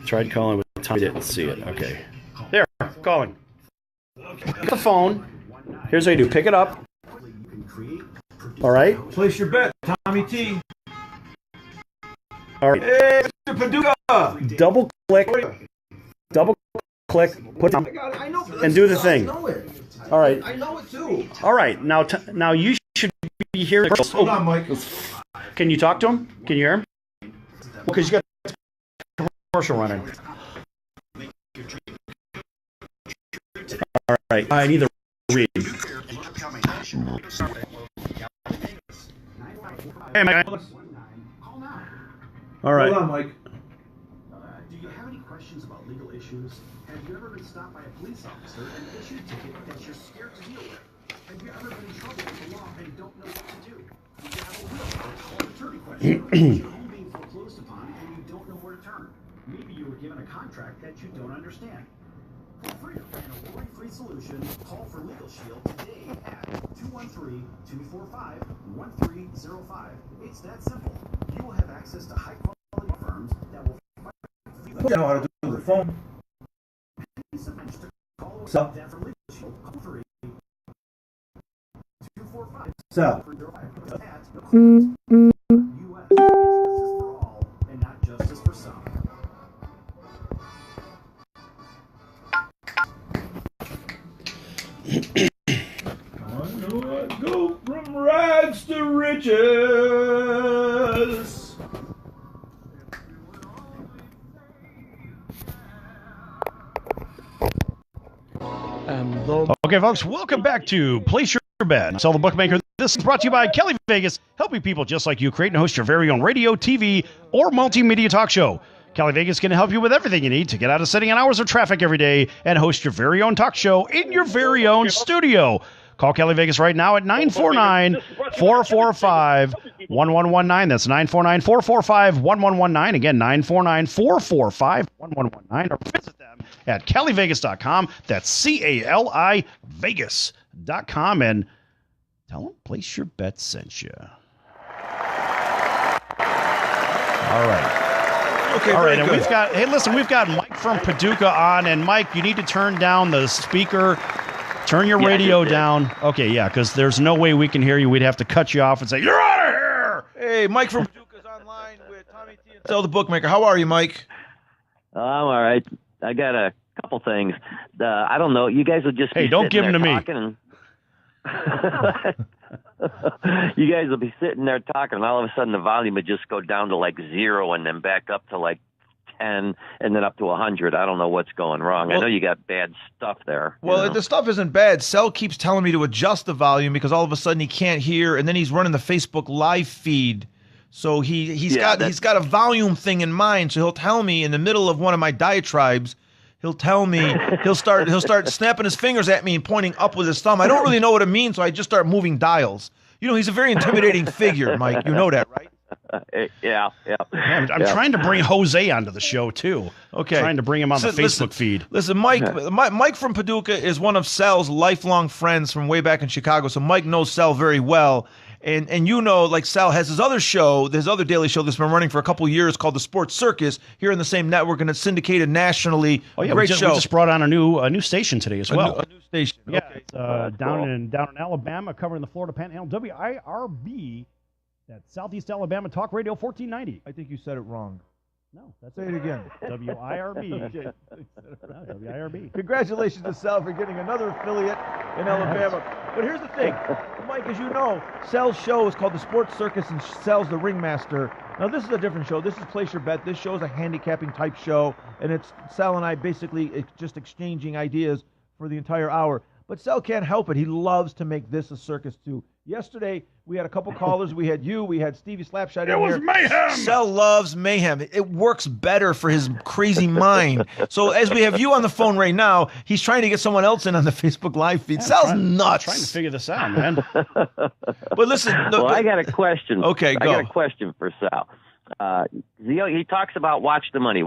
Tried calling with Tommy, didn't see it. Okay. There, calling. Get the phone. Here's what you do. Pick it up. All right. Place your bet, Tommy T. All right. Hey, Mr. Paducah. Double click. Double click. Put it on, I know, and do the thing. I know it. All right. I know it too. All right. Now you should be hearing. Hold on, Mike. Can you talk to him? Can you hear him? Because you got a commercial running. All right. I need the read. Hey, Mike. All right. Hold on, Mike. Do you have any questions about legal issues? Have you ever been stopped by a police officer and issued a ticket that you're scared to deal with? Have you ever been in trouble with the law and don't know what to do? Do you have a will or an attorney question? Is your home being foreclosed upon and you don't know where to turn? Maybe you were given a contract that you don't understand. For free and a worry-free solution, call for Legal Shield today at 213-245-1305. It's that simple. You will have access to high-quality firms that will fight for you. You know how to do the phone. Sal. Sal. And not justice for some. Go from rags to riches. Okay, folks, welcome back to Place Your Bet. Sal the Bookmaker. This is brought to you by Cali Vegas, helping people just like you create and host your very own radio, TV, or multimedia talk show. Cali Vegas can help you with everything you need to get out of sitting in hours of traffic every day and host your very own talk show in your very own studio. Call Cali Vegas right now at 949-445-1119. That's 949-445-1119. Again, 949-445-1119. Or visit them at CaliVegas.com. That's CALI Vegas.com. And tell them Place Your Bet sent you. All right. Okay, All right, and good. we've got Mike from Paducah on, and Mike, you need to turn down the speaker, turn your radio down. Okay, yeah, because there's no way we can hear you. We'd have to cut you off and say, you're out of here! Hey, Mike from Paducah's online with Tommy T and Sal the Bookmaker. How are you, Mike? I'm all right. I got a couple things. I don't know. You guys will just be don't give them to me. and you guys will be sitting there talking, and all of a sudden the volume would just go down to like 0 and then back up to like 10 and then up to 100. I don't know what's going wrong. I know you got bad stuff there. Well, the stuff isn't bad. Sal keeps telling me to adjust the volume because all of a sudden he can't hear, and then he's running the Facebook live feed. So he's got a volume thing in mind. So he'll tell me in the middle of one of my diatribes, he'll tell me he'll start snapping his fingers at me and pointing up with his thumb. I don't really know what it means, so I just start moving dials. You know, he's a very intimidating figure, Mike. You know that, right? Yeah. I'm trying to bring Jose onto the show, too. Okay. Trying to bring him on the Facebook feed. Listen, Mike from Paducah is one of Sal's lifelong friends from way back in Chicago, so Mike knows Sal very well. And you know, like Sal has his other show, his other daily show that's been running for a couple years called The Sports Circus here in the same network, and it's syndicated nationally. Oh yeah, great show. We just brought on a new station today as well. A new station. Yeah, Okay. it's, down in Alabama, covering the Florida Panhandle. WIRB, that's Southeast Alabama Talk Radio 1490. I think you said it wrong. No, that's Say it again. WIRB. WIRB. Congratulations to Sal for getting another affiliate in Alabama. But here's the thing, Mike, as you know, Sal's show is called The Sports Circus and Sal's the Ringmaster. Now, this is a different show. This is Place Your Bet. This show is a handicapping type show, and it's Sal and I basically just exchanging ideas for the entire hour. But Sal can't help it. He loves to make this a circus, too. Yesterday, we had a couple callers. We had you. We had Stevie Slapshot in It was here. mayhem. Sal loves mayhem. It works better for his crazy mind. So as we have you on the phone right now, he's trying to get someone else in on the Facebook Live feed. Sal's nuts. Trying to figure this out, man. But listen. Well, I got a question. Okay, go. I got a question for Sal. He talks about watch the money.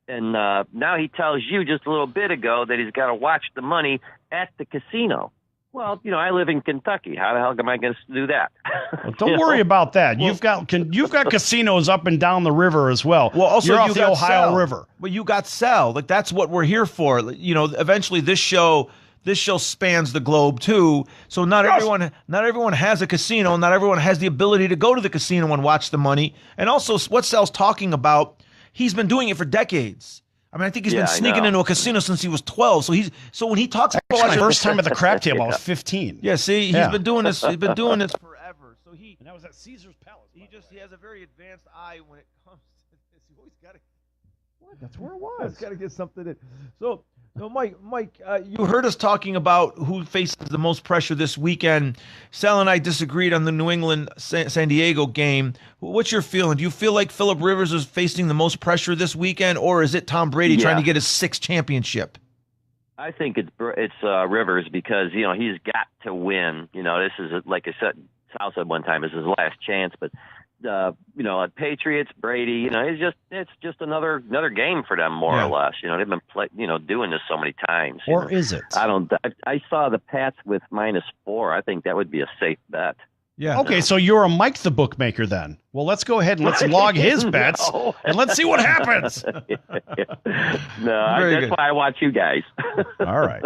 And now he tells you just a little bit ago that he's got to watch the money at the casino. Well, I live in Kentucky. How the hell am I going to do that? Well, don't worry about that. You've got casinos up and down the river as well. Well, also you're you off the got Ohio Sal. River. But you got Sal. Like that's what we're here for. Eventually this show spans the globe too. So not everyone has a casino. Not everyone has the ability to go to the casino and watch the money. And also, what Sal's talking about, he's been doing it for decades. I mean, I think he's been sneaking into a casino since he was 12. So when he talks about my first time at the crap table, I was 15. Yeah, see, he's been doing this. He's been doing this forever. So and that was at Caesar's Palace. He has a very advanced eye when it comes to this. He always got to. That's where it was. Got to get something in. So, Mike, you heard us talking about who faces the most pressure this weekend. Sal and I disagreed on the New England San Diego game. What's your feeling? Do you feel like Phillip Rivers is facing the most pressure this weekend, or is it Tom Brady trying to get his 6th championship? I think it's Rivers because he's got to win. This is like I said. Sal said one time, "This is his last chance." But Patriots, Brady, it's just another game for them more or less. They've been doing this so many times. Or is it? I saw the Pats with -4. I think that would be a safe bet. Yeah. Okay, so you're a Mike the Bookmaker then. Well, let's go ahead and let's log his bets and let's see what happens. That's why I watch you guys. All right.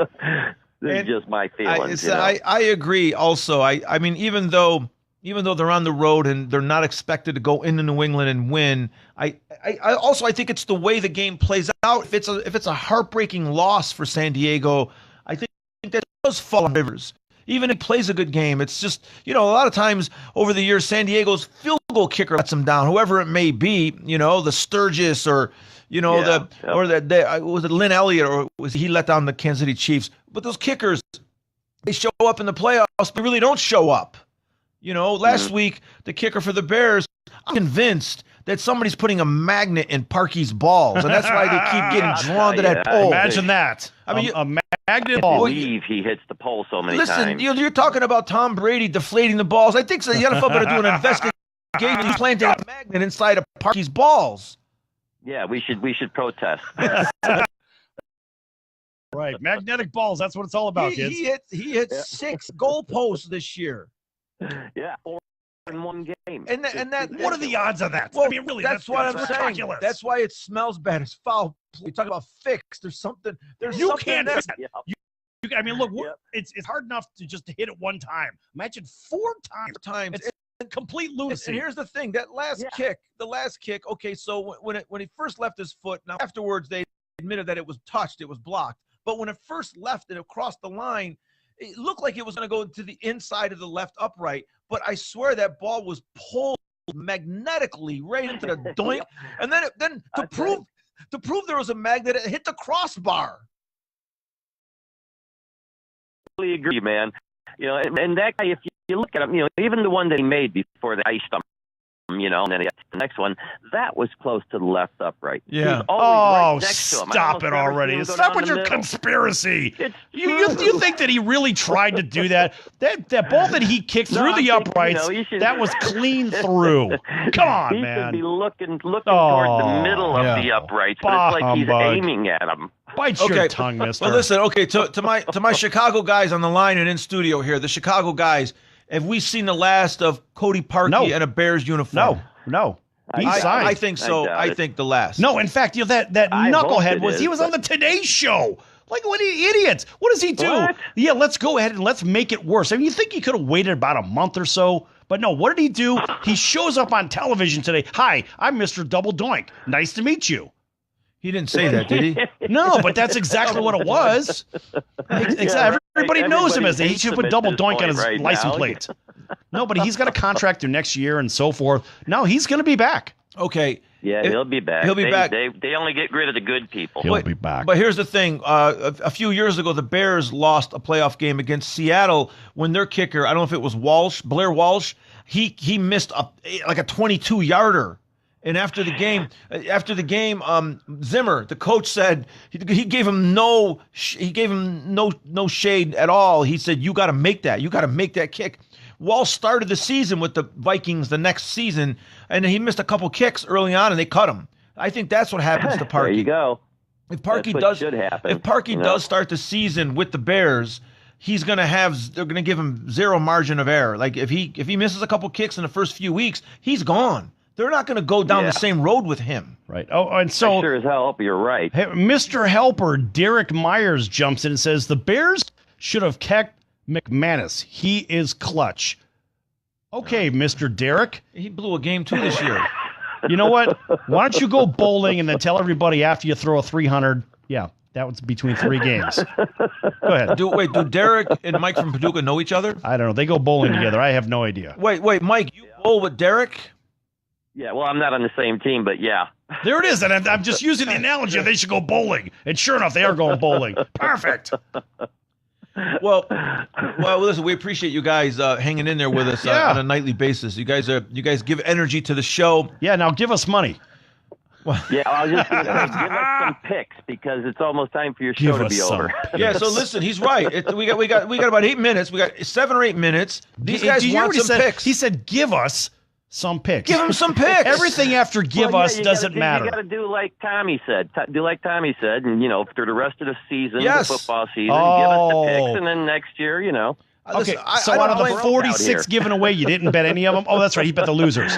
This is just my feelings. I agree also. I mean, even though they're on the road and they're not expected to go into New England and win, I think it's the way the game plays out. If it's a heartbreaking loss for San Diego, I think that does fall on Rivers. Even if he plays a good game, it's just, a lot of times over the years, San Diego's field goal kicker lets them down, whoever it may be, the Sturgis or, was it Lynn Elliott or was he let down the Kansas City Chiefs? But those kickers, they show up in the playoffs, but really don't show up. Last week, the kicker for the Bears, I'm convinced that somebody's putting a magnet in Parkey's balls, and that's why they keep getting drawn to that pole. Imagine that. I mean, a magnet ball. I believe he hits the pole so many times. Listen, you're talking about Tom Brady deflating the balls. I think so. The NFL better do an investigation. He's planting a magnet inside of Parkey's balls. Yeah, we should protest. Right, magnetic balls. That's what it's all about, kids. He hit 6 goalposts this year. Yeah, 4 in one game. And that what are the odds of that? Well, I mean, really, that's what I'm ridiculous. saying. That's why it smells bad. It's foul. You talk about fixed. There's something. You can't fix that. Yeah. I mean, look, it's hard enough to just hit it one time. Imagine 4 times. It's complete lunacy. And here's the thing: the last kick. Okay, so when he first left his foot, now afterwards they admitted that it was touched, it was blocked. But when it first left and it crossed the line, it looked like it was going to go to the inside of the left upright. But I swear that ball was pulled magnetically right into the doink, and then to prove there was a magnet, it hit the crossbar. I totally agree, man. And that guy, if you look at him, even the one that he made before the ice stump, and then the next one, that was close to the left upright. Yeah. Right next to him. Stop it already. Stop with your conspiracy. You think that he really tried to do that? That ball that he kicked through the uprights, that was clean through. Come on, man. He should be looking toward the middle of the uprights, but it's like he's aiming at him. Bite your tongue, mister. Well, listen, to my Chicago guys on the line and in studio here, the Chicago guys, have we seen the last of Cody Parkey in a Bears uniform? No. I think so. I think the last. No, in fact, that knucklehead was on the Today Show. Like, what idiots. What does he do? What? Yeah, let's go ahead and let's make it worse. I mean, you think he could have waited about a month or so? But no, what did he do? He shows up on television today. Hi, I'm Mr. Double Doink. Nice to meet you. He didn't say that, did he? No, but that's exactly what it was. Everybody knows him as that. He should put Double Doink on his license plate. No, but he's got a contract through next year and so forth. No, he's going to be back. Okay. Yeah, he'll be back. He'll be back. They only get rid of the good people. He'll be back. But here's the thing. A few years ago, the Bears lost a playoff game against Seattle when their kicker, I don't know if it was Blair Walsh, he missed a 22-yarder. And after the game, Zimmer, the coach, said he gave him no shade at all. He said, "You got to make that. You got to make that kick." Walsh started the season with the Vikings the next season, and he missed a couple kicks early on, and they cut him. I think that's what happens to Parkey. There you go. If Parkey should happen. If Parkey does start the season with the Bears, they're going to give him zero margin of error. Like if he misses a couple kicks in the first few weeks, he's gone. They're not going to go down the same road with him. Right. Oh, and so I sure as hell hope you're right. Hey, Mr. Helper, Derek Myers jumps in and says the Bears should have kept McManus. He is clutch. Okay, Mr. Derek. He blew a game too this year. You know what? Why don't you go bowling and then tell everybody after you throw a 300? Yeah, that was between 3 games. Go ahead. Do Derek and Mike from Paducah know each other? I don't know. They go bowling together. I have no idea. Wait, Mike, you bowl with Derek? Yeah, well, I'm not on the same team, but yeah. There it is. And I'm just using the analogy of they should go bowling. And sure enough, they are going bowling. Perfect. Well, listen, we appreciate you guys hanging in there with us on a nightly basis. You guys give energy to the show. Yeah, now give us money. Yeah, I was just going to say, give us some picks because it's almost time for your show to be over. Yeah, so listen, he's right. We got about 8 minutes. We got 7 or 8 minutes. These guys want some picks. He said, "Give us some picks." Give him some picks. Everything after give us doesn't matter. You got to do like Tommy said. Do like Tommy said, and through the rest of the season, the football season, give us the picks, and then next year, Okay, listen, so out of the 46 given away, you didn't bet any of them? Oh, that's right. He bet the losers.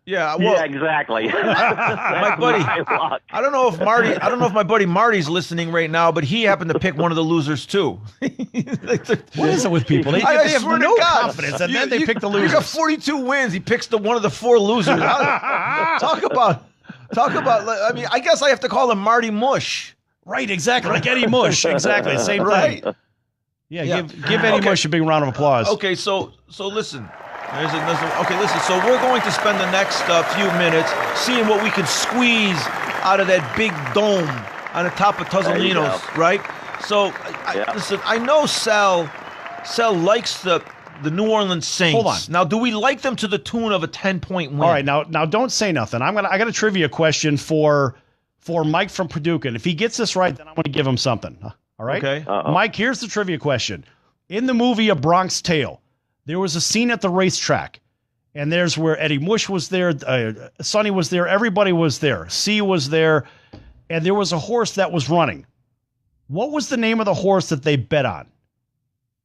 Yeah, well, yeah, exactly. My buddy, I don't know if my buddy Marty's listening right now, but he happened to pick one of the losers too. What is it with people? They have no confidence, and then they pick the losers. You got 42 wins. He picks one of the 4 losers. Talk about. I mean, I guess I have to call him Marty Mush. Right, exactly, like Eddie Mush. Exactly, same right. thing. Yeah, give Eddie Mush a big round of applause. Okay, so listen. Listen. So we're going to spend the next few minutes seeing what we can squeeze out of that big dome on the top of Tuzzolino's, right? So, listen. I know Sal likes the New Orleans Saints. Hold on. Now, do we like them to the tune of a 10-point win? All right, now don't say nothing. I got a trivia question for Mike from Paducah. And if he gets this right, then I'm going to give him something. All right? Okay. Mike, here's the trivia question. In the movie A Bronx Tale, there was a scene at the racetrack, and there's where Eddie Mush was there, Sonny was there, everybody was there, C was there, and there was a horse that was running. What was the name of the horse that they bet on?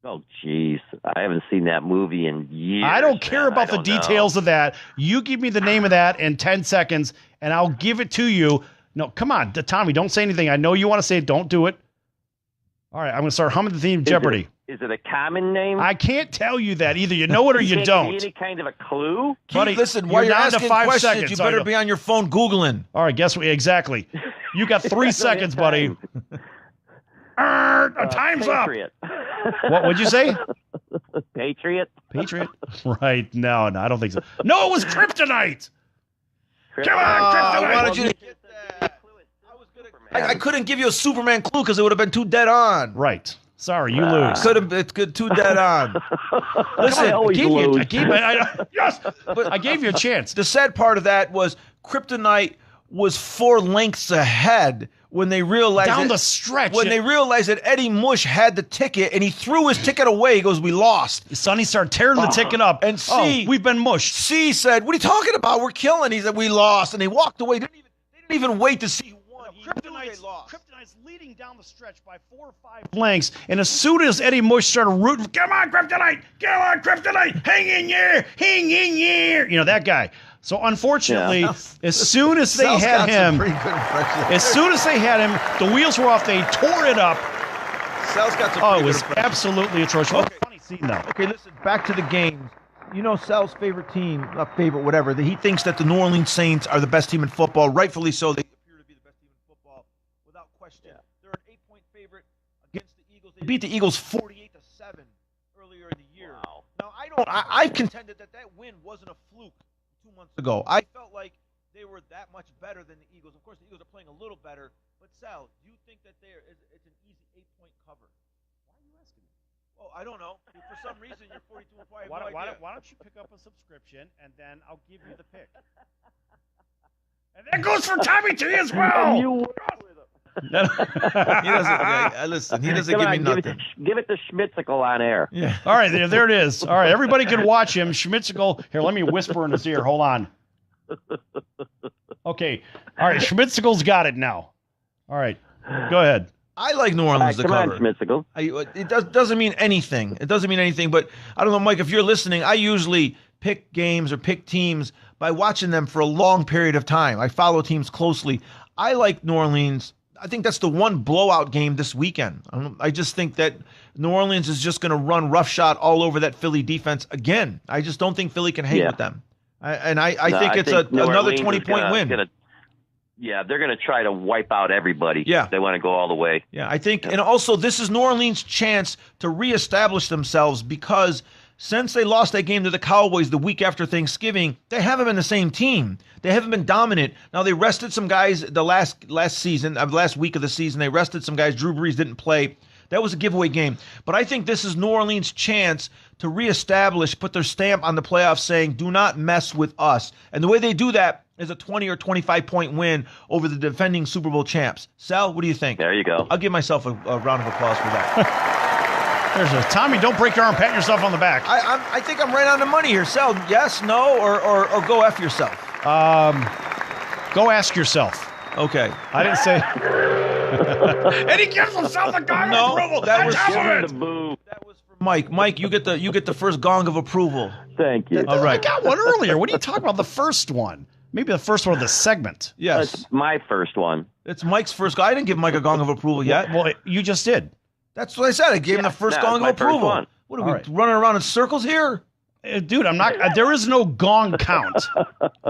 Oh, jeez. I haven't seen that movie in years. I don't care about the details of that. You give me the name of that in 10 seconds, and I'll give it to you. No, come on, Tommy, don't say anything. I know you want to say it. Don't do it. All right, I'm going to start humming the theme of Jeopardy. Is it a common name? I can't tell you that. Either you know it or you don't. Any kind of a clue? Buddy, listen, while you're asking questions, seconds, you better be on your phone Googling. All right, guess what? Exactly. You got 3 seconds, buddy. Time's Patriot. Up. Would you say? Patriot. Right. No, I don't think so. No, it was kryptonite. Come on, kryptonite. I wanted you to get that. I couldn't give you a Superman clue because it would have been too dead on. Right. Sorry, you lose. It's good, too dead on. Listen, I gave you a chance. The sad part of that was Kryptonite was 4 lengths ahead when they realized down the stretch. When they realized that Eddie Mush had the ticket and he threw his ticket away, he goes, "We lost." Sonny started tearing the ticket up. And C, we've been mushed. C said, "What are you talking about? We're killing." He said, "We lost," and they walked away. They didn't even wait to see who won. Kryptonite's leading down the stretch by 4 or 5 lengths, and as soon as Eddie Mush started rooting, "Come on, Kryptonite! Come on, Kryptonite! Hang in here! Hang in here!" You know, that guy. So unfortunately, as soon as they had him, the wheels were off. They tore it up. Sal's got some it was absolutely atrocious. Okay. Funny scene though. Okay, listen. Back to the games. You know, Sal's favorite team, not favorite, whatever. He thinks that the New Orleans Saints are the best team in football. Rightfully so. They appear to be the best team in football, without question. They're an 8-point favorite against the Eagles. They beat the Eagles 48-7 earlier in the year. Wow. Now, I've contended that win wasn't a fluke 2 months ago. I felt like they were much better than the Eagles. Of course, the Eagles are playing a little better. But Sal, do you think that it's an easy 8-point cover? Why are you asking me? Oh, I don't know. For some reason, you're 42-4. Why don't you pick up a subscription, and then I'll give you the pick. And that goes for Tommy T as well. You work with him. He doesn't. Okay, listen, he doesn't Come give me on, nothing. Give it to Schmitzicle on air. Yeah. All right, there it is. All right, everybody can watch him. Schmitzicle. Here, let me whisper in his ear. Hold on. Okay. All right, Schmitzicle's got it now. All right, go ahead. I like New Orleans to Come cover. on, Schmitzicle. It doesn't mean anything. It doesn't mean anything. But I don't know, Mike, if you're listening, I usually pick games or pick teams by watching them for a long period of time. I follow teams closely. I like New Orleans. I think that's the one blowout game this weekend. I just think that New Orleans is just going to run roughshod all over that Philly defense again. I just don't think Philly can hang with them. I think it's another 20-point win. They're going to try to wipe out everybody. Yeah. They want to go all the way. Yeah, I think, and also this is New Orleans' chance to reestablish themselves because since they lost that game to the Cowboys the week after Thanksgiving, they haven't been the same team. They haven't been dominant. Now, they rested some guys the last week of the season. They rested some guys. Drew Brees didn't play. That was a giveaway game. But I think this is New Orleans' chance to reestablish, put their stamp on the playoffs saying, do not mess with us. And the way they do that is a 20 or 25-point win over the defending Super Bowl champs. Sal, what do you think? There you go. I'll give myself a round of applause for that. There's a Tommy. Don't break your arm. Pat yourself on the back. I think I'm right on the money here. Sal, yes, no, or go F yourself. Go ask yourself. Okay. I didn't say. And he gives himself a gong of approval. That was for Mike. Mike, you get the first gong of approval. Thank you. All right. I got one earlier. What are you talking about? The first one. Maybe the first one of the segment. Yes. That's my first one. It's Mike's first gong. I didn't give Mike a gong of approval yet. Well, you just did. That's what I said. I gave him the first gong of approval. What are we running around in circles here? Dude, I'm not. There is no gong count.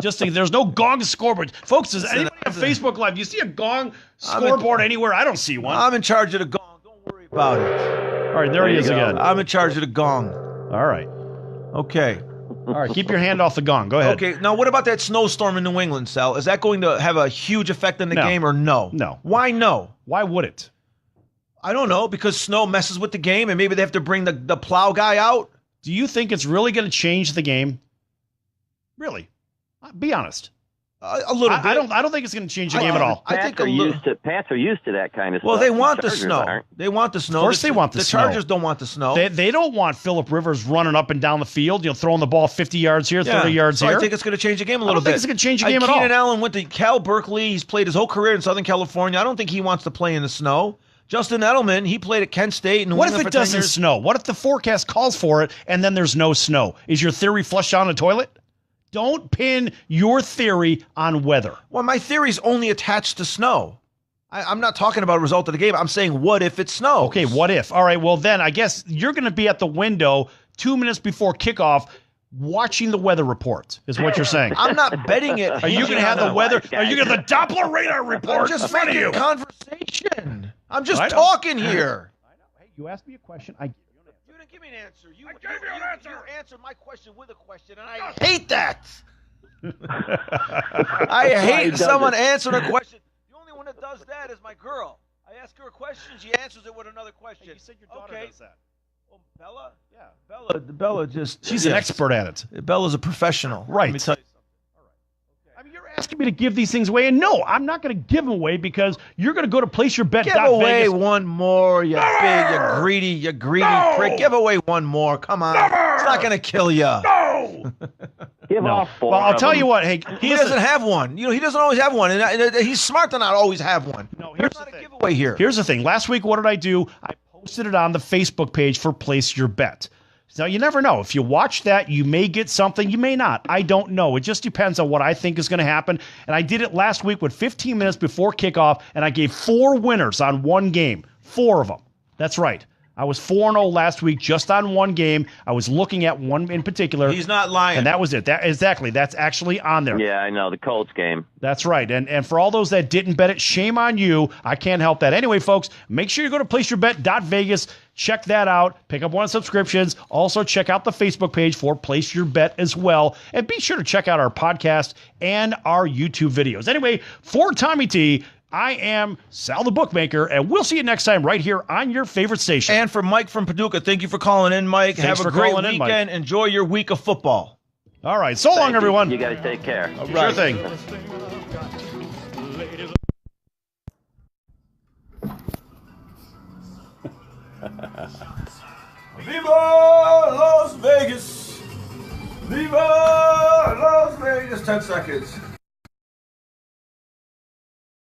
There's no gong scoreboard, folks. Does anybody on Facebook Live? Do you see a gong scoreboard anywhere? I don't see one. I'm in charge of the gong. Don't worry about it. All right, there he is again. I'm in charge of the gong. All right. Okay. All right, keep your hand off the gong. Go ahead. Okay. Now, what about that snowstorm in New England, Sal? Is that going to have a huge effect in the game or no? No. Why no? Why would it? I don't know, because snow messes with the game, and maybe they have to bring the plow guy out. Do you think it's really going to change the game? Really? Be honest. A little bit. I don't think it's going to change the game at all. Pats are used to that kind of stuff. Well, they want the Chargers snow. aren't. They want the snow. Of course they want the snow. The Chargers don't want the snow. They don't want Phillip Rivers running up and down the field, throwing the ball 50 yards here, 30 yards so here. I think it's going to change the game a little bit. I don't think it's going to change the game at all. Keenan Allen went to Cal Berkeley. He's played his whole career in Southern California. I don't think he wants to play in the snow. Justin Edelman, he played at Kent State. And what if it doesn't snow? What if the forecast calls for it and then there's no snow? Is your theory flushed down the toilet? Don't pin your theory on weather. Well, my theory's only attached to snow. I'm not talking about a result of the game. I'm saying, what if it snows? Okay, what if? All right, well, then I guess you're going to be at the window 2 minutes before kickoff watching the weather report, is what you're saying. I'm not betting it. Are you going to have the weather? Are you going to have the Doppler radar report I'm just in front of you? Conversation. I'm just talking here. I know. Hey, you asked me a question. I give you an answer. You didn't give me an answer. You answered my question with a question, and I hate that. I hate someone answering a question. The only one that does that is my girl. I ask her a question, she answers it with another question. Hey, you said your daughter does that. Well, Bella? Yeah. Bella just... She's an expert at it. Bella's a professional. Right. Let me tell you something. All right. Okay. I mean, you're asking me to give these things away, and no, I'm not going to give them away because you're going to go to placeyourBet. Give away one more, you greedy prick. Give away one more. Come on. It's not going to kill you. No! Give off four. Well, I'll tell you what. Hey, he doesn't have one. He doesn't always have one, and he's smart to not always have one. No, here's not the a thing. giveaway here. Here's the thing. Last week, what did I do? I posted it on the Facebook page for Place Your Bet. Now, you never know. If you watch that, you may get something. You may not. I don't know. It just depends on what I think is going to happen. And I did it last week with 15 minutes before kickoff, and I gave 4 winners on one game. 4 of them. That's right. I was 4-0 last week just on one game. I was looking at one in particular. He's not lying. And that was it. Exactly. That's actually on there. Yeah, I know. The Colts game. That's right. And for all those that didn't bet it, shame on you. I can't help that. Anyway, folks, make sure you go to placeyourbet.vegas. Check that out. Pick up one of the subscriptions. Also, check out the Facebook page for Place Your Bet as well. And be sure to check out our podcast and our YouTube videos. Anyway, for Tommy T, I am Sal the Bookmaker, and we'll see you next time right here on your favorite station. And for Mike from Paducah, thank you for calling in, Mike. Thanks Have a for great calling in, Mike. weekend. Enjoy your week of football. All right. So long, Thank you. everyone. You guys take care. Sure thing. Viva Las Vegas! Viva Las Vegas! 10 seconds.